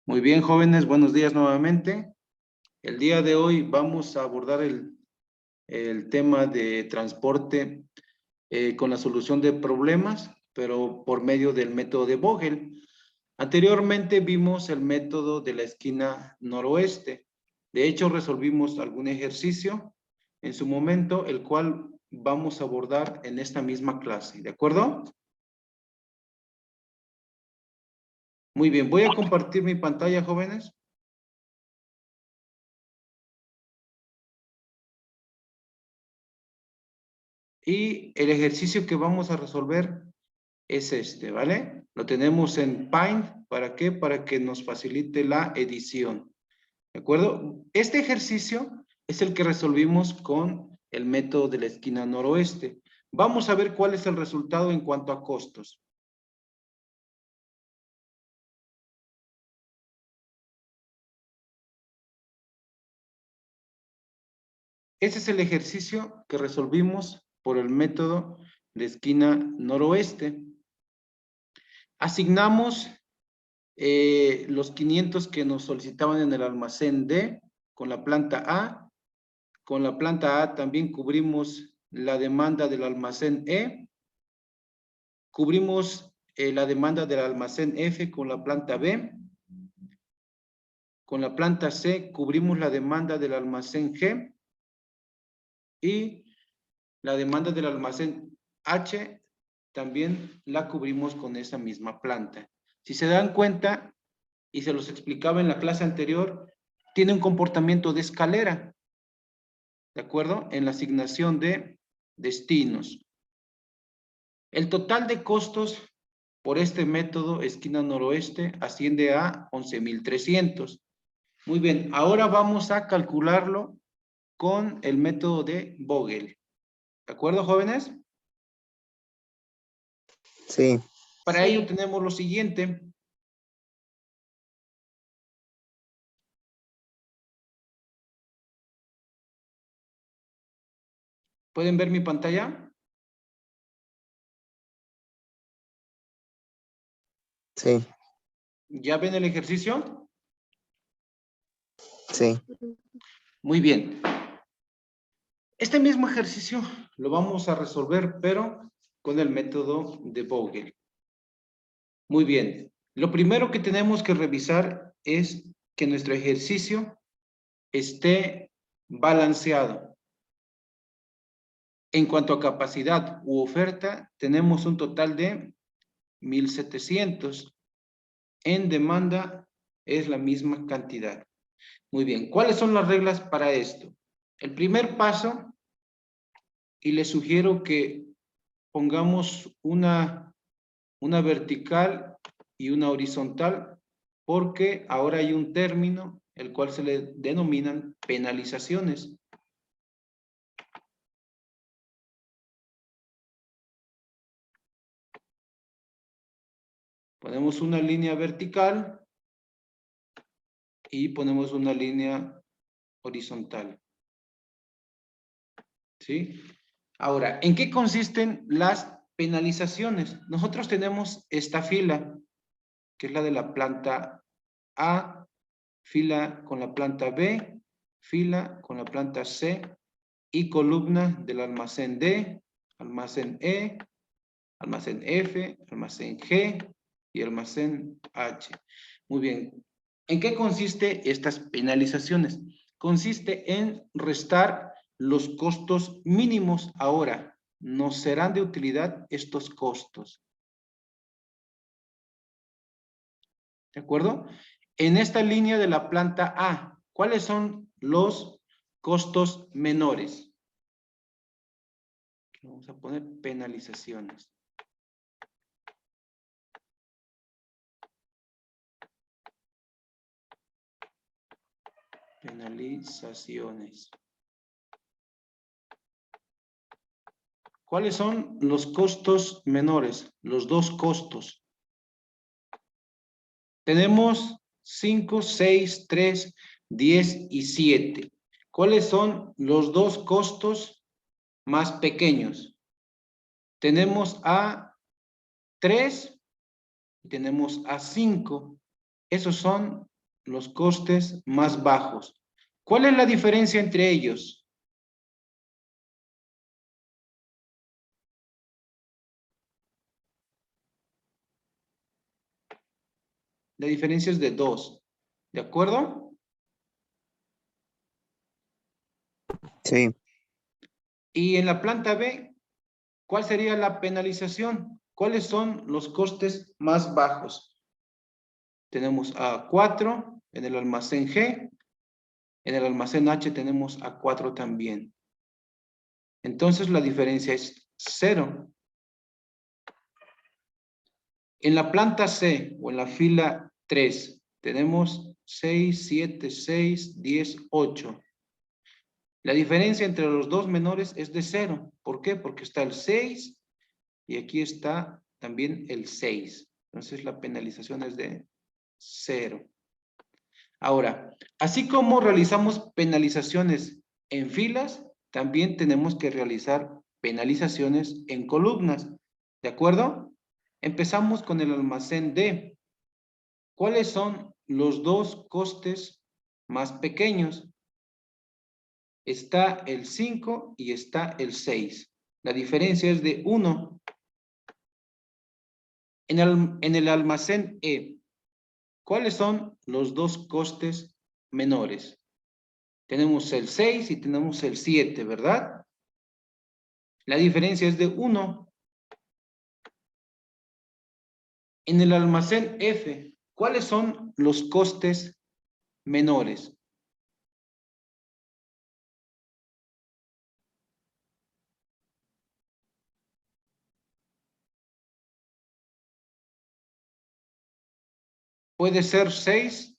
Muy bien, jóvenes, buenos días nuevamente. El día de hoy vamos a abordar el tema de transporte con la solución de problemas, pero por medio del método de Vogel. Anteriormente vimos el método de la esquina noroeste. De hecho, resolvimos algún ejercicio en su momento, el cual vamos a abordar en esta misma clase, ¿de acuerdo? Muy bien, voy a compartir mi pantalla, jóvenes. Y el ejercicio que vamos a resolver es este, ¿vale? Lo tenemos en Paint, ¿para qué? Para que nos facilite la edición, ¿de acuerdo? Este ejercicio es el que resolvimos con el método de la esquina noroeste. Vamos a ver cuál es el resultado en cuanto a costos. Ese es el ejercicio que resolvimos por el método de esquina noroeste. Asignamos los 500 que nos solicitaban en el almacén D con la planta A. Con la planta A también cubrimos la demanda del almacén E. Cubrimos la demanda del almacén F con la planta B. Con la planta C cubrimos la demanda del almacén G. Y la demanda del almacén H también la cubrimos con esa misma planta. Si se dan cuenta, y se los explicaba en la clase anterior, tiene un comportamiento de escalera, ¿de acuerdo? En la asignación de destinos. El total de costos por este método esquina noroeste asciende a 11,300. Muy bien, ahora vamos a calcularlo con el método de Vogel. ¿De acuerdo, jóvenes? Sí. Para ello tenemos lo siguiente. ¿Pueden ver mi pantalla? Sí. ¿Ya ven el ejercicio? Sí. Muy bien. Este mismo ejercicio lo vamos a resolver, pero con el método de Vogel. Muy bien. Lo primero que tenemos que revisar es que nuestro ejercicio esté balanceado. En cuanto a capacidad u oferta, tenemos un total de 1,700. En demanda es la misma cantidad. Muy bien. ¿Cuáles son las reglas para esto? El primer paso, y les sugiero que pongamos una vertical y una horizontal, porque ahora hay un término el cual se le denominan penalizaciones. Ponemos una línea vertical y ponemos una línea horizontal. ¿Sí? Ahora, ¿en qué consisten las penalizaciones? Nosotros tenemos esta fila, que es la de la planta A, fila con la planta B, fila con la planta C y columna del almacén D, almacén E, almacén F, almacén G y almacén H. Muy bien. ¿En qué consiste estas penalizaciones? Consiste en restar los costos mínimos. Ahora, nos serán de utilidad estos costos. ¿De acuerdo? En esta línea de la planta A, ¿cuáles son los costos menores? Vamos a poner penalizaciones. Penalizaciones. ¿Cuáles son los costos menores? Los dos costos. Tenemos 5, 6, 3, 10 y 7. ¿Cuáles son los dos costos más pequeños? Tenemos a 3 y tenemos a 5. Esos son los costes más bajos. ¿Cuál es la diferencia entre ellos? La diferencia es de 2. ¿De acuerdo? Sí. Y en la planta B, ¿cuál sería la penalización? ¿Cuáles son los costes más bajos? Tenemos a 4 en el almacén G. En el almacén H tenemos a 4 también. Entonces la diferencia es 0. En la planta C o en la fila 3 tenemos 6, 7, 6, 10, 8. La diferencia entre los dos menores es de 0. ¿Por qué? Porque está el 6 y aquí está también el 6. Entonces la penalización es de 0. Ahora, así como realizamos penalizaciones en filas, también tenemos que realizar penalizaciones en columnas. ¿De acuerdo? Empezamos con el almacén D. ¿Cuáles son los dos costes más pequeños? Está el 5 y está el 6. La diferencia es de 1. En el almacén E, ¿cuáles son los dos costes menores? Tenemos el 6 y tenemos el 7, ¿verdad? La diferencia es de 1. En el almacén F, ¿cuáles son los costes menores? Puede ser 6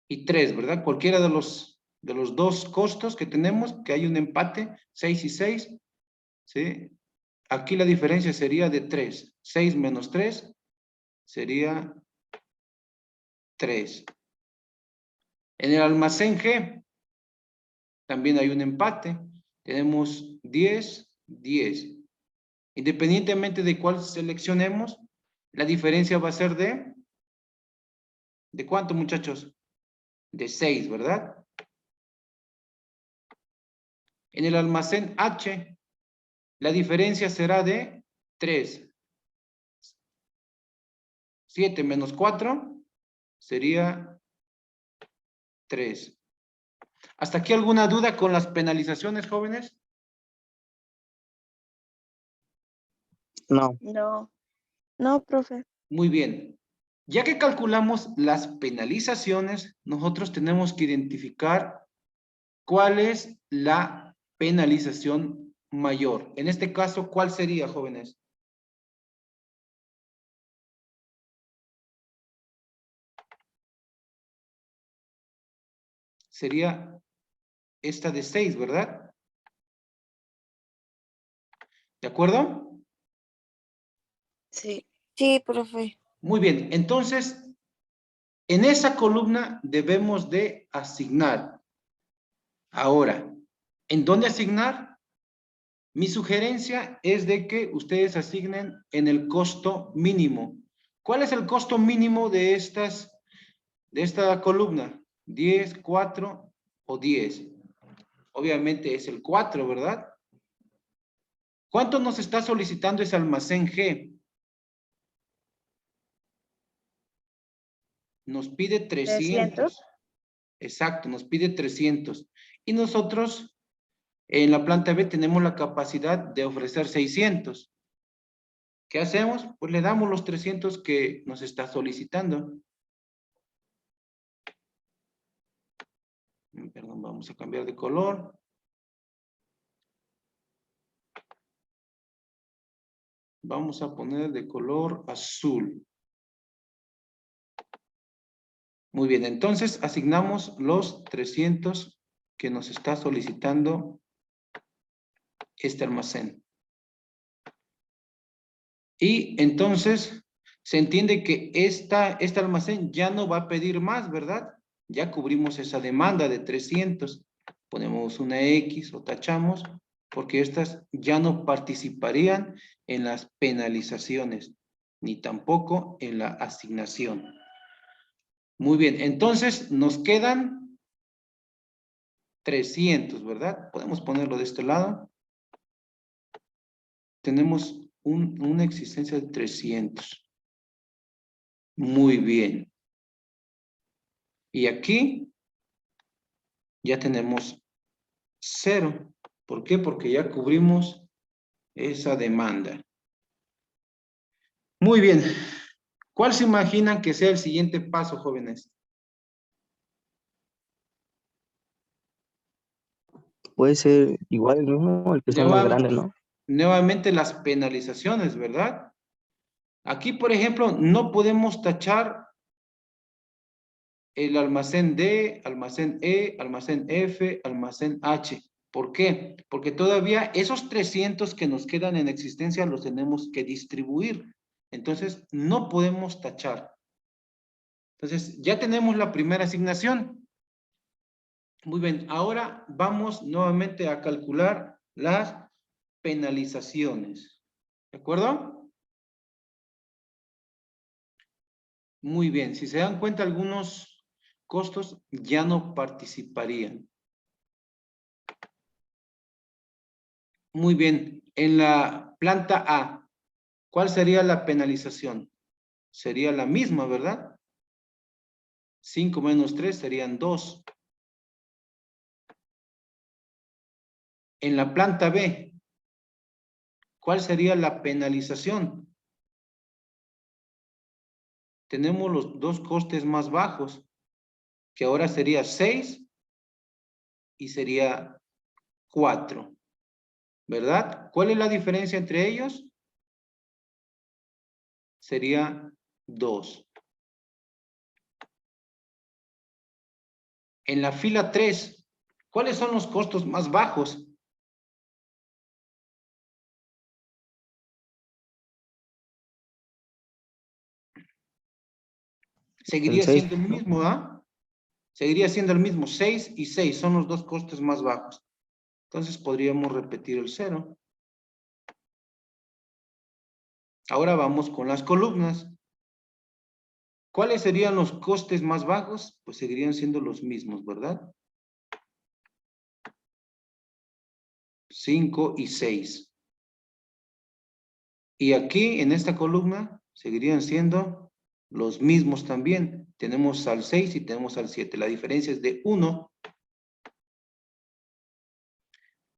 y 3, ¿verdad? Cualquiera de los dos costos que tenemos, que hay un empate, 6 y 6, ¿sí? Aquí la diferencia sería de 3. 6 menos 3 sería 3. En el almacén G también hay un empate. Tenemos 10, 10. Independientemente de cuál seleccionemos, la diferencia va a ser ¿de cuánto, muchachos? De 6, ¿verdad? En el almacén H, la diferencia será de 3. 7 menos 4 sería 3. ¿Hasta aquí alguna duda con las penalizaciones, jóvenes? No. No, no, profe. Muy bien. Ya que calculamos las penalizaciones, nosotros tenemos que identificar cuál es la penalización mayor. En este caso, ¿cuál sería, jóvenes? Sería esta de 6, ¿verdad? ¿De acuerdo? Sí. Sí, profe. Muy bien. Entonces, en esa columna debemos de asignar. Ahora, ¿en dónde asignar? Mi sugerencia es de que ustedes asignen en el costo mínimo. ¿Cuál es el costo mínimo de esta columna? 10, 4 o 10. Obviamente es el 4, ¿verdad? ¿Cuánto nos está solicitando ese almacén G? Nos pide 300. Exacto, nos pide 300. Y nosotros en la planta B tenemos la capacidad de ofrecer 600. ¿Qué hacemos? Pues le damos los 300 que nos está solicitando. Perdón, vamos a cambiar de color. Vamos a poner de color azul. Muy bien, entonces asignamos los 300 que nos está solicitando este almacén. Y entonces se entiende que este almacén ya no va a pedir más, ¿verdad? Ya cubrimos esa demanda de 300. Ponemos una X o tachamos porque estas ya no participarían en las penalizaciones ni tampoco en la asignación. Muy bien, entonces nos quedan 300, ¿verdad? Podemos ponerlo de este lado. Tenemos una existencia de 300. Muy bien. Y aquí ya tenemos 0. ¿Por qué? Porque ya cubrimos esa demanda. Muy bien. ¿Cuál se imaginan que sea el siguiente paso, jóvenes? Puede ser igual el mismo, el que sea más grande, ¿no? Nuevamente las penalizaciones, ¿verdad? Aquí, por ejemplo, no podemos tachar el almacén D, almacén E, almacén F, almacén H. ¿Por qué? Porque todavía esos 300 que nos quedan en existencia los tenemos que distribuir. Entonces, no podemos tachar. Entonces, ya tenemos la primera asignación. Muy bien, ahora vamos nuevamente a calcular las penalizaciones. ¿De acuerdo? Muy bien, si se dan cuenta, algunos costos ya no participarían. Muy bien, en la planta A, ¿cuál sería la penalización? Sería la misma, ¿verdad? 5 menos 3 serían 2. En la planta B, ¿cuál sería la penalización? Tenemos los dos costes más bajos, que ahora sería 6 y sería 4, ¿verdad? ¿Cuál es la diferencia entre ellos? Sería 2. En la fila 3, ¿cuáles son los costos más bajos? El Seguiría 6, siendo el ¿no? mismo, ¿ah? Seguiría siendo el mismo. 6 y 6 son los dos costes más bajos. Entonces podríamos repetir el 0. Ahora vamos con las columnas. ¿Cuáles serían los costes más bajos? Pues seguirían siendo los mismos, ¿verdad? 5 y 6. Y aquí, en esta columna, seguirían siendo los mismos también. Tenemos al 6 y tenemos al 7. La diferencia es de 1.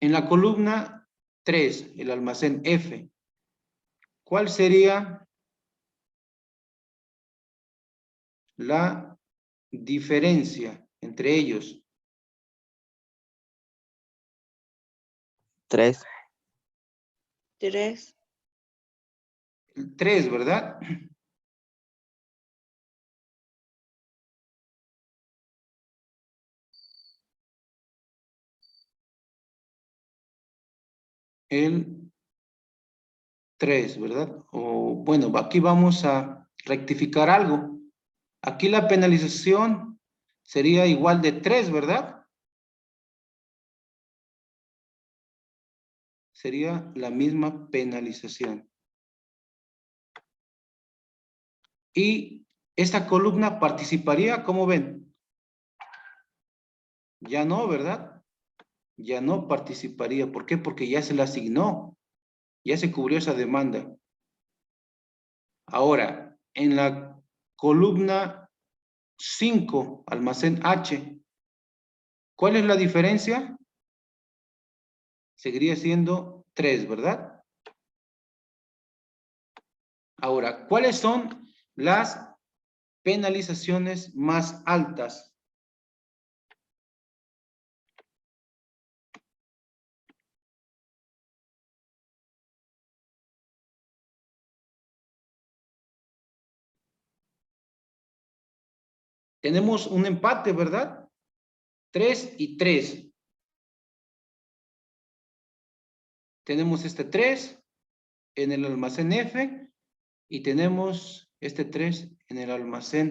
En la columna 3, el almacén F, ¿cuál sería la diferencia entre ellos? 3. 3. 3, ¿verdad? El 3, ¿verdad? O bueno, aquí vamos a rectificar algo. Aquí la penalización sería igual de 3, ¿verdad? Sería la misma penalización. Y esta columna participaría, ¿cómo ven? Ya no, ¿verdad? Ya no participaría. ¿Por qué? Porque ya se le asignó, ya se cubrió esa demanda. Ahora, en la columna 5, almacén H, ¿cuál es la diferencia? Seguiría siendo 3, ¿verdad? Ahora, ¿cuáles son las penalizaciones más altas? Tenemos un empate, ¿verdad? 3 y 3. Tenemos este 3 en el almacén F y tenemos este 3 en el almacén